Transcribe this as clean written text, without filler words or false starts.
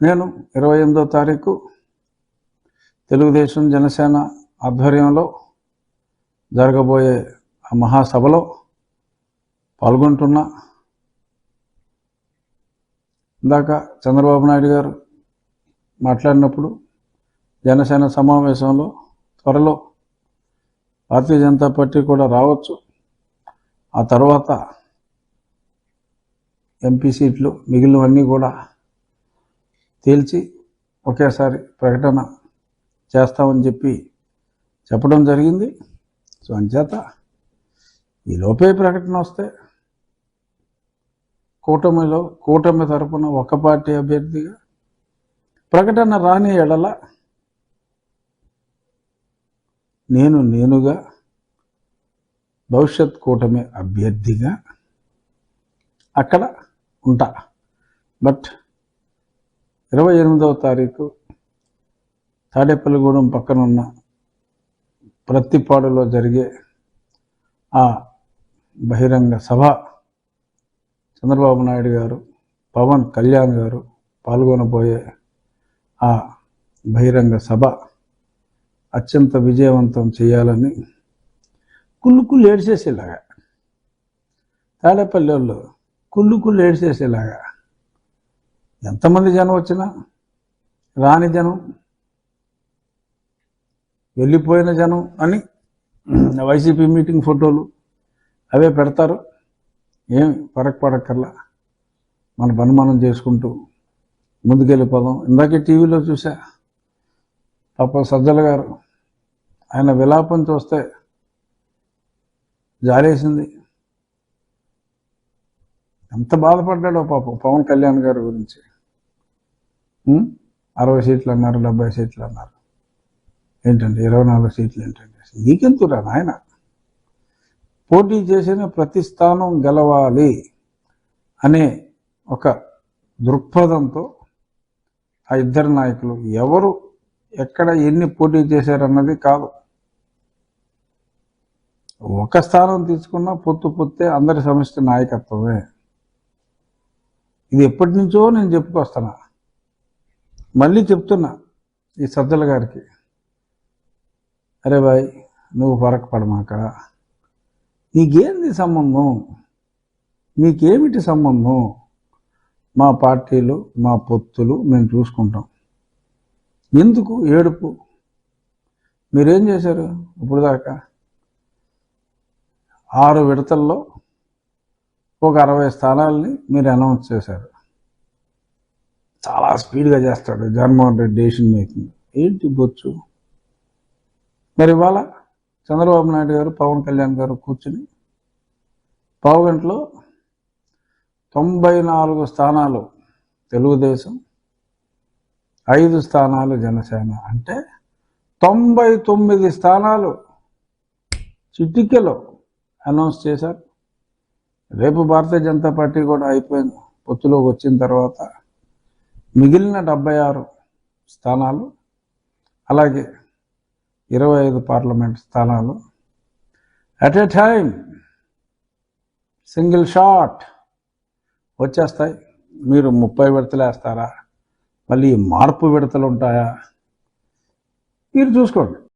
నేను 28వ తారీఖు తెలుగుదేశం జనసేన ఆధ్వర్యంలో జరగబోయే ఆ మహాసభలో పాల్గొంటున్నా. ఇందాక చంద్రబాబు నాయుడు గారు మాట్లాడినప్పుడు జనసేన సమావేశంలో త్వరలో భారతీయ జనతా పార్టీ కూడా రావచ్చు, ఆ తర్వాత ఎంపీ సీట్లు మిగిలినవన్నీ కూడా తేల్చి ఒకేసారి ప్రకటన చేస్తామని చెప్పడం జరిగింది. సో అంచేత ఈ లోపే ప్రకటన వస్తే కూటమి తరపున ఒక పార్టీ అభ్యర్థిగా ప్రకటన రాని ఎడల నేనుగా భవిష్యత్ కూటమి అభ్యర్థిగా అక్కడ ఉంటా. బట్ 28వ తారీఖు తాడేపల్లిగూడెం పక్కనున్న ప్రత్తిపాడులో జరిగే ఆ బహిరంగ సభ చంద్రబాబు నాయుడు గారు, పవన్ కళ్యాణ్ గారు పాల్గొనబోయే ఆ బహిరంగ సభ అత్యంత విజయవంతం చేయాలని కుళ్ళు ఏడ్చేసేలాగా, తాడేపల్లి వాళ్ళు కుళ్ళు ఏడ్చేసేలాగా ఎంతమంది జనం వచ్చినా రాని జనం, వెళ్ళిపోయిన జనం అని వైసీపీ మీటింగ్ ఫోటోలు అవే పెడతారు. ఏం పడక్కర్లా, మన పని మనం చేసుకుంటూ ముందుకెళ్ళిపోదాం. ఇందాకే టీవీలో చూసా, పాప సజ్జల గారు ఆయన విలాపం చూస్తే జాలేసింది. ఎంత బాధపడ్డాడో పాపం పవన్ కళ్యాణ్ గారి గురించి. 60 సీట్లు అన్నారు, 70 సీట్లు అన్నారు, ఏంటండి 24 సీట్లు ఏంటండి? నీకెందుకురా నాయన, పోటీ చేసిన ప్రతి స్థానం గెలవాలి అనే ఒక దృక్పథంతో ఆ ఇద్దరు నాయకులు ఎవరు ఎక్కడ ఎన్ని పోటీ చేశారన్నది కాదు, ఒక స్థానం తీసుకున్నా పొత్తే అందరి సమిష్టి నాయకత్వమే. ఇది ఎప్పటి నుంచో నేను చెప్పుకొస్తున్నా, మళ్ళీ చెప్తున్నా ఈ సజ్జల గారికి, అరే భాయ్ నువ్వు ఫరక్ పడమాక, నీకేంది సంబంధం, మీకేమిటి సంబంధం, మా పార్టీలు మా పొత్తులు మేము చూసుకుంటాం, ఎందుకు ఏడుపు? మీరేం చేశారు ఇప్పుడు దాకా? 6 విడతల్లో ఒక 60 స్థానాలని మీరు అనౌన్స్ చేశారు. చాలా స్పీడ్గా చేస్తాడు జగన్మోహన్ రెడ్డి డెసిషన్ మేకింగ్. ఏంటి బొచ్చు? మరి ఇవాళ చంద్రబాబు నాయుడు గారు, పవన్ కళ్యాణ్ గారు కూర్చుని పావుగంటలో 94 స్థానాలు తెలుగుదేశం, 5 స్థానాలు జనసేన, అంటే 99 స్థానాలు చిటికెలో అనౌన్స్ చేశారు. రేపు భారతీయ జనతా పార్టీ కూడా అయిపోయింది, పొత్తులోకి వచ్చిన తర్వాత మిగిలిన 76 స్థానాలు, అలాగే 25 పార్లమెంట్ స్థానాలు at a time single shot వచ్చేస్తాయి. మీరు 30 విడతలు వేస్తారా? మళ్ళీ మార్పు విడతలు ఉంటాయా? మీరు చూసుకోండి.